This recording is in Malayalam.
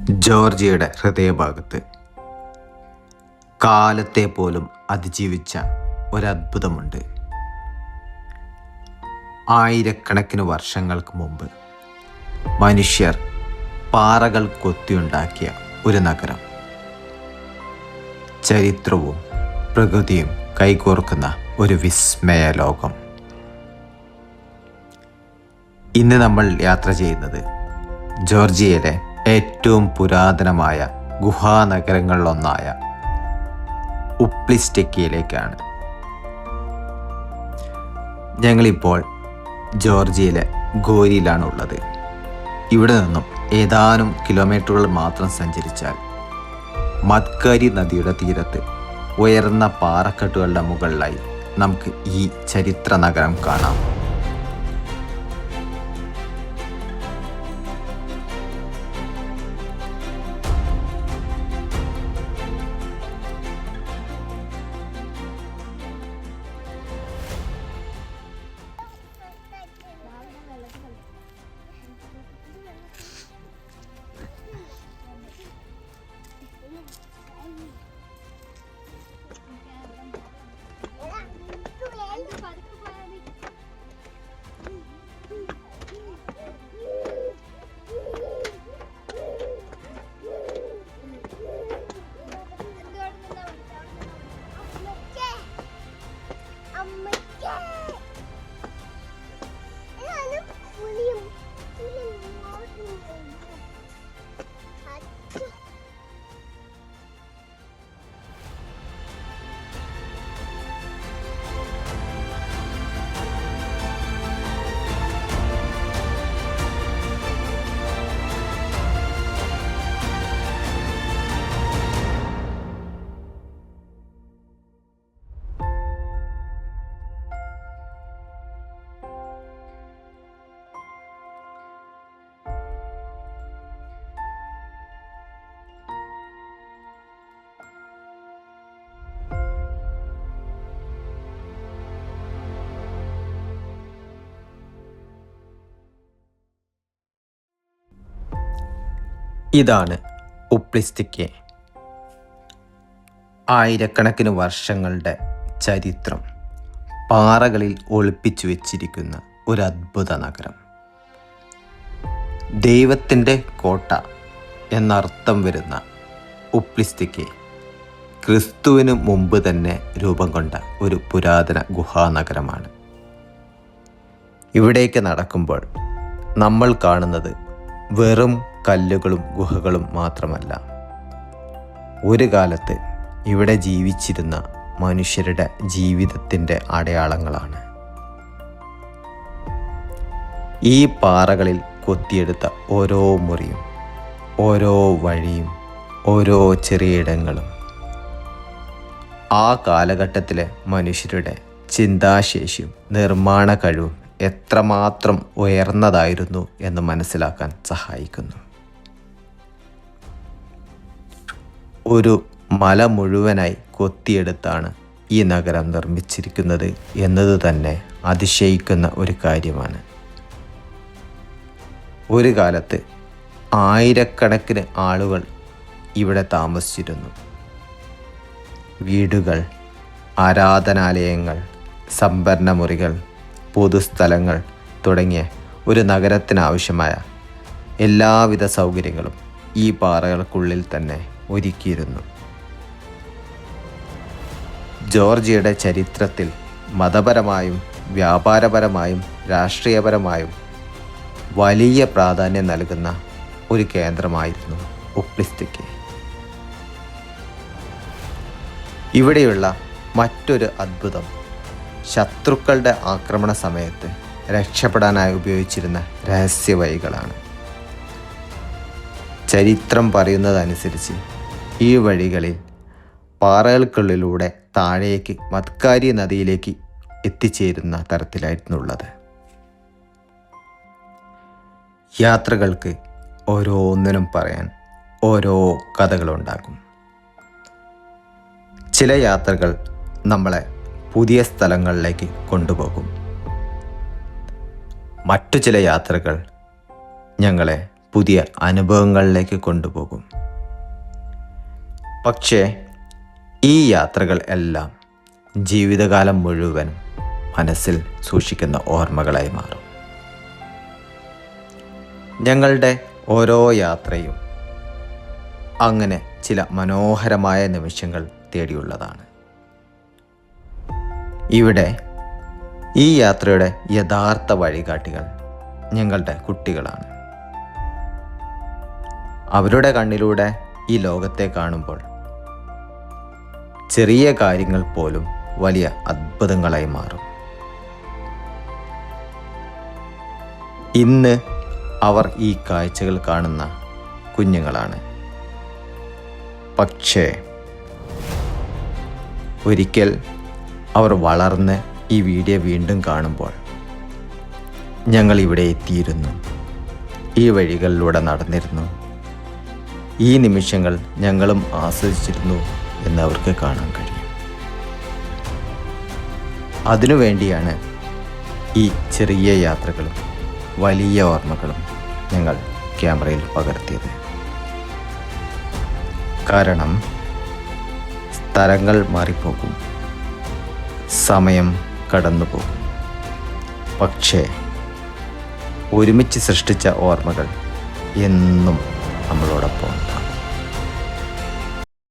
ജോർജിയയുടെ ഹൃദയഭാഗത്ത് കാലത്തെ പോലും അതിജീവിച്ച ഒരത്ഭുതമുണ്ട്. ആയിരക്കണക്കിന് വർഷങ്ങൾക്ക് മുമ്പ് മനുഷ്യർ പാറകൾ കൊത്തിയുണ്ടാക്കിയ ഒരു നഗരം. ചരിത്രവും പ്രകൃതിയും കൈകോർക്കുന്ന ഒരു വിസ്മയ ലോകം. ഇന്ന് നമ്മൾ യാത്ര ചെയ്യുന്നത് ജോർജിയയിലെ ഏറ്റവും പുരാതനമായ ഗുഹാനഗരങ്ങളിലൊന്നായ ഉപ്ലിസ്റ്റെക്കിയയിലേക്കാണ്. ഞങ്ങളിപ്പോൾ ജോർജിയയിലെ ഗോരിയിലാണ് ഉള്ളത്. ഇവിടെ നിന്നും ഏതാനും കിലോമീറ്ററുകൾ മാത്രം സഞ്ചരിച്ചാൽ മത്കാരി നദിയുടെ തീരത്ത് ഉയർന്ന പാറക്കെട്ടുകളുടെ മുകളിലായി നമുക്ക് ഈ ചരിത്ര നഗരം കാണാം. ഇതാണ് ഉപ്ലിസ്റ്റെക്കിയ. ആയിരക്കണക്കിന് വർഷങ്ങളുടെ ചരിത്രം പാറകളിൽ ഒളിപ്പിച്ചു വെച്ചിരിക്കുന്ന ഒരു അദ്ഭുത നഗരം. ദൈവത്തിൻ്റെ കോട്ട എന്നർത്ഥം വരുന്ന ഉപ്ലിസ്റ്റെക്കിയ ക്രിസ്തുവിന് മുമ്പ് തന്നെ രൂപം കൊണ്ട ഒരു പുരാതന ഗുഹാനഗരമാണ്. ഇവിടേക്ക് നടക്കുമ്പോൾ നമ്മൾ കാണുന്നത് വെറും കല്ലുകളും ഗുഹകളും മാത്രമല്ല, ഒരു കാലത്ത് ഇവിടെ ജീവിച്ചിരുന്ന മനുഷ്യരുടെ ജീവിതത്തിൻ്റെ അടയാളങ്ങളാണ്. ഈ പാറകളിൽ കൊത്തിയെടുത്ത ഓരോ മുറിയും, ഓരോ വഴിയും, ഓരോ ചെറിയിടങ്ങളും ആ കാലഘട്ടത്തിലെ മനുഷ്യരുടെ ചിന്താശേഷിയും നിർമ്മാണ കഴിവും എത്രമാത്രം ഉയർന്നതായിരുന്നു എന്ന് മനസ്സിലാക്കാൻ സഹായിക്കുന്നു. ഒരു മല മുഴുവനായി കൊത്തിയെടുത്താണ് ഈ നഗരം നിർമ്മിച്ചിരിക്കുന്നത് എന്നത് തന്നെ അതിശയിക്കുന്ന ഒരു കാര്യമാണ്. ഒരു കാലത്ത് ആയിരക്കണക്കിന് ആളുകൾ ഇവിടെ താമസിച്ചിരുന്നു. വീടുകൾ, ആരാധനാലയങ്ങൾ, സംഭരണ മുറികൾ, പൊതുസ്ഥലങ്ങൾ തുടങ്ങിയ ഒരു നഗരത്തിനാവശ്യമായ എല്ലാവിധ സൗകര്യങ്ങളും ഈ പാറകൾക്കുള്ളിൽ തന്നെ ഒരുക്കിയിരുന്നു. ജോർജിയയുടെ ചരിത്രത്തിൽ മതപരമായും വ്യാപാരപരമായും രാഷ്ട്രീയപരമായും വലിയ പ്രാധാന്യം നൽകുന്ന ഒരു കേന്ദ്രമായിരുന്നു ഉപ്ലിസ്റ്റെക്കിയ. ഇവിടെയുള്ള മറ്റൊരു അത്ഭുതം ശത്രുക്കളുടെ ആക്രമണ സമയത്ത് രക്ഷപ്പെടാനായി ഉപയോഗിച്ചിരുന്ന രഹസ്യവഴികളാണ്. ചരിത്രം പറയുന്നതനുസരിച്ച് ഈ വഴികളിൽ പാറകൾക്കുള്ളിലൂടെ താഴേക്ക് മത്കാരി നദിയിലേക്ക് എത്തിച്ചേരുന്ന തരത്തിലായിരുന്നുള്ളത്. യാത്രകൾക്ക് ഓരോന്നിനും പറയാൻ ഓരോ കഥകളുണ്ടാകും. ചില യാത്രകൾ നമ്മളെ പുതിയ സ്ഥലങ്ങളിലേക്ക് കൊണ്ടുപോകും. മറ്റു ചില യാത്രകൾ ഞങ്ങളെ പുതിയ അനുഭവങ്ങളിലേക്ക് കൊണ്ടുപോകും. പക്ഷേ ഈ യാത്രകൾ എല്ലാം ജീവിതകാലം മുഴുവൻ മനസ്സിൽ സൂക്ഷിക്കുന്ന ഓർമ്മകളായി മാറും. ഞങ്ങളുടെ ഓരോ യാത്രയും അങ്ങനെ ചില മനോഹരമായ നിമിഷങ്ങൾ തേടിയുള്ളതാണ്. ഇവിടെ ഈ യാത്രയുടെ യഥാർത്ഥ വഴികാട്ടികൾ ഞങ്ങളുടെ കുട്ടികളാണ്. അവരുടെ കണ്ണിലൂടെ ഈ ലോകത്തെ കാണുമ്പോൾ ചെറിയ കാര്യങ്ങൾ പോലും വലിയ അത്ഭുതങ്ങളായി മാറും. ഇന്ന് അവർ ഈ കാഴ്ചകൾ കാണുന്ന കുഞ്ഞുങ്ങളാണ്. പക്ഷേ ഒരിക്കൽ അവർ വളർന്ന് ഈ വീഡിയോ വീണ്ടും കാണുമ്പോൾ ഞങ്ങൾ ഇവിടെ എത്തിയിരുന്നു, ഈ വഴികളിലൂടെ നടന്നിരുന്നു, ഈ നിമിഷങ്ങൾ ഞങ്ങളും ആസ്വദിച്ചിരുന്നു എന്ന് അവർക്ക് കാണാൻ കഴിയും. അതിനുവേണ്ടിയാണ് ഈ ചെറിയ യാത്രകളും വലിയ ഓർമ്മകളും ഞങ്ങൾ ക്യാമറയിൽ പകർത്തിയത്. കാരണം സ്ഥലങ്ങൾ മാറിപ്പോകും, സമയം കടന്നുപോകും, പക്ഷേ ഒരുമിച്ച് സൃഷ്ടിച്ച ഓർമ്മകൾ എന്നും നമ്മളോടൊപ്പം ഉണ്ട്.